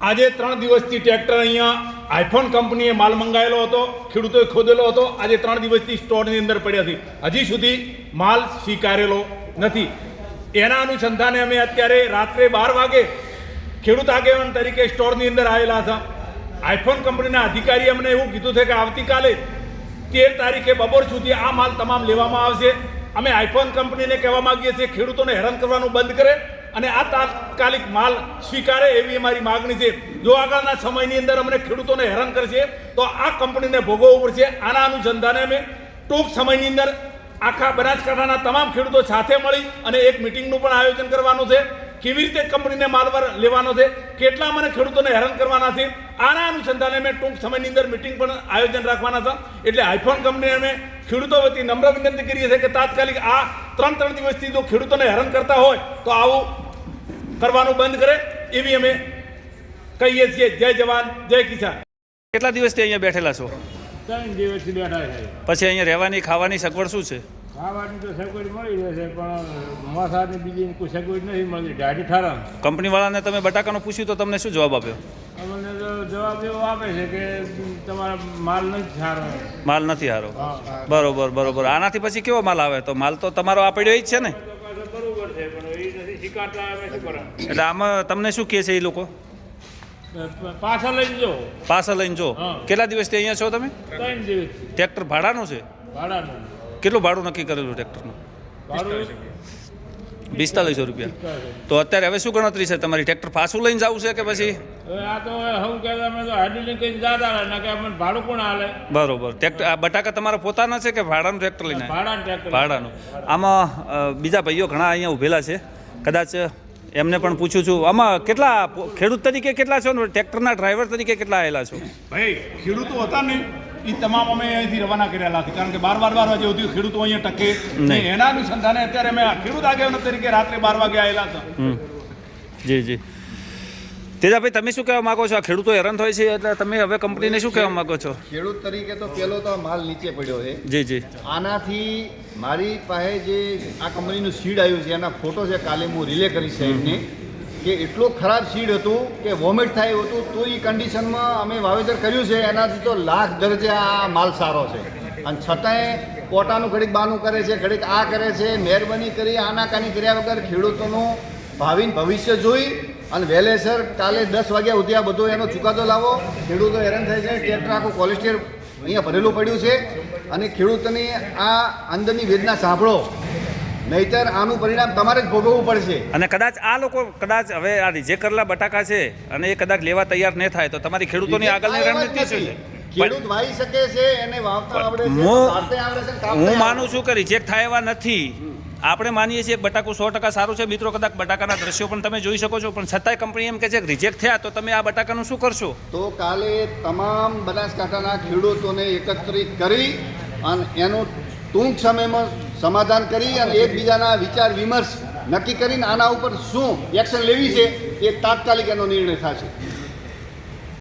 આજે 3 દિવસથી ટ્રેક્ટર અહીંયા આઈફોન કંપનીએ માલ મંગાવેલો હતો, ખેડૂતોએ ખોદેલો હતો. આજે 3 દિવસથી સ્ટોરની અંદર પડ્યા છે. હજી સુધી માલ સ્વીકારેલો નથી. એના અનુસંધાને અમે અત્યારે રાત્રે 12 વાગે ખેડૂત આગેવાન તરીકે સ્ટોરની અંદર આવેલા હતા. આઈફોન કંપનીના અધિકારીએ અમને એવું કીધું છે કે આવતીકાલે 13 તારીખે બપોર સુધી આ માલ તમામ લેવામાં આવશે. અમે આઈફોન કંપનીને કહેવા માગીએ છીએ ખેડૂતોને હેરાન કરવાનું બંધ કરે અને આ તાત્કાલિક માલ સ્વીકારે એવી અમારી માગણી છે. જો આગળના સમયની અંદર અમને ખેડૂતોને હેરાન કરશે તો આ કંપનીને ભોગવવું પડશે. આના અનુસંધાને અમે ટૂંક સમયની અંદર આખા બનાસકાંઠાના તમામ ખેડૂતો સાથે મળી અને એક મિટિંગનું પણ આયોજન કરવાનું છે. કેવી રીતે કંપનીને માલ લેવાનો છે, કેટલા મને ખેડૂતોને હેરાન કરવાના છે, આના અનુસંધાને અમે ટૂંક સમયની અંદર મિટિંગ પણ આયોજન રાખવાના છે. એટલે આઈફોન કંપનીને અમે ખેડૂતો વતી નમ્ર વિનંતી કરીએ છીએ કે તાત્કાલિક આ 3 દિવસથી જો ખેડૂતોને હેરાન કરતા હોય તો આવું કરવાનું બંધ કરે એવી અમે કહીએ છીએ. જય જવાન જય કિસાન. કેટલા દિવસથી અહીંયા બેઠેલા છો? 3 દિવસથી બેઠા છે. પછી અહીંયા રહેવાની ખાવાની સગવડ શું છે? ખાવાની તો સગવડ મળી રહેશે પણ મસાની બીજી કોઈ સગવડ નથી મળતી. ઢાઢી ઠારા કંપનીવાળાને તમે બટાકાનું પૂછ્યું તો તમને શું જવાબ આપ્યો? અમને તો જવાબ એવો આપે છે કે તમારા માલ નથી સારો. માલ નથી સારો. બરોબર. આનાથી પછી કેવો માલ આવે? તો માલ તો તમારો આ પડ્યો જ છે ને? બરોબર છે પણ એ નથી સ્વીકારતા. અમે શું કરે? એટલે આમાં તમને શું કહે છે એ લોકો? પાછા લઈને જો. પાછા લઈને જો. કેટલા દિવસથી અહીંયા છો તમે? 3 દિવસ. ટ્રેક્ટર ભાડાનું છે? ભાડાનું. કેટલું ભાડું નક્કી કરેલું ટ્રેક્ટરનું? ભાડું 4500 રૂપિયા. તો અત્યારે હવે શું ગણતરી છે તમારી? ટ્રેક્ટર પાછું લઈને જવું છે કે પછી? હવે આ તો હું કે અમે તો હાડી કઈ જતા રહે કે અમને ભાડું કોણ હાલે? બરોબર. ટ્રેક્ટર આ બટાકા તમારા પોતાના છે કે ભાડાનું ટ્રેક્ટર લઈને? ભાડાનું ટ્રેક્ટર. ભાડાનું. આમાં બીજા ભાઈઓ ઘણા અહીંયા ઊભેલા છે, કદાચ એમને પણ પૂછું છું. આમાં કેટલા ખેડૂત તરીકે કેટલા છો ને ટ્રેક્ટરના ડ્રાઈવર તરીકે કેટલા આવેલા છો? ભાઈ ખેડૂતો હતા ને એ તમામ અમે અહીંથી રવાના કરેલા છે. કારણ કે 12 વાગે સુધી ખેડૂતો અહીંયા ટકે નહીં. એના અનુસંધાને અત્યારે અમે ખેડૂત આગેવાન તરીકે રાત્રે 12 વાગે આવેલા હતા. જી. તેજાભાઈ, તમે શું કહેવા માંગો છો? આ ખેડૂતો હેરાન થાય છે એટલે તમે હવે કંપનીને શું કહેવા માંગો છો? ખેડૂત તરીકે તો પહેલો તો માલ નીચે પડ્યો છે. જી. આનાથી મારી પાસે જે આ કંપનીનું સીડ આવ્યું છે એના ફોટો છે, કાલે હું રિલે કરીશ સાહેબને, કે એટલું ખરાબ સીડ હતું કે વોમિટ થાય એવું હતું. તો એ કન્ડિશનમાં અમે વાવેતર કર્યું છે. એનાથી તો લાખ દરજ્જે આ માલ સારો છે. અને છતાંય કોટાનું ઘડીક બાનું કરે છે, ઘડીક આ કરે છે. મહેરબાની કરી આનાકાની કર્યા વગર ખેડૂતોનું ભવિષ્ય જોઈ અને વહેલેસર કાલે 10 વાગ્યા સુધી આ બધો એનો ચુકાદો લાવો. ખેડૂતો હેરાન થાય છે. ટ્રેક્ટર આખું કોલેસ્ટર અહીંયા ભરેલું પડ્યું છે અને ખેડૂતોની આ અંદરની વેદના સાંભળો, નહીતર આનું પરિણામ તમારે જ ભોગવવું પડશે. અને કદાચ હવે આ રિજેક્ટ કરેલા બટાકા છે અને એ કદાચ લેવા તૈયાર ન થાય તો તમારી ખેડૂતોની આગળની રણનીતિ શું છે? ખેડૂત વાવી શકે છે, એને વાવતા આવડે છે. હું માનું છું કે રિજેક્ટ થાય એવા નથી. આપણે માનીએ છીએ બટાકું 100% સારું છે. મિત્રો, કદાચ બટાકાના દ્રશ્યો પણ તમે જોઈ શકો છો, પણ છતાંય કંપની એમ કહે છે કે રિજેક્ટ થયા તો તમે આ બટાકાનું શું કરશો? તો કાલે તમામ બનાસકાંઠાના ખેડૂતોને એકત્રિત કરી અને એનું ટૂંક સમયમાં સમાધાન કરી અને એકબીજાના વિચાર વિમર્શ નક્કી કરીને આના ઉપર શું એક્શન લેવી છે એ તાત્કાલિક એનો નિર્ણય થશે.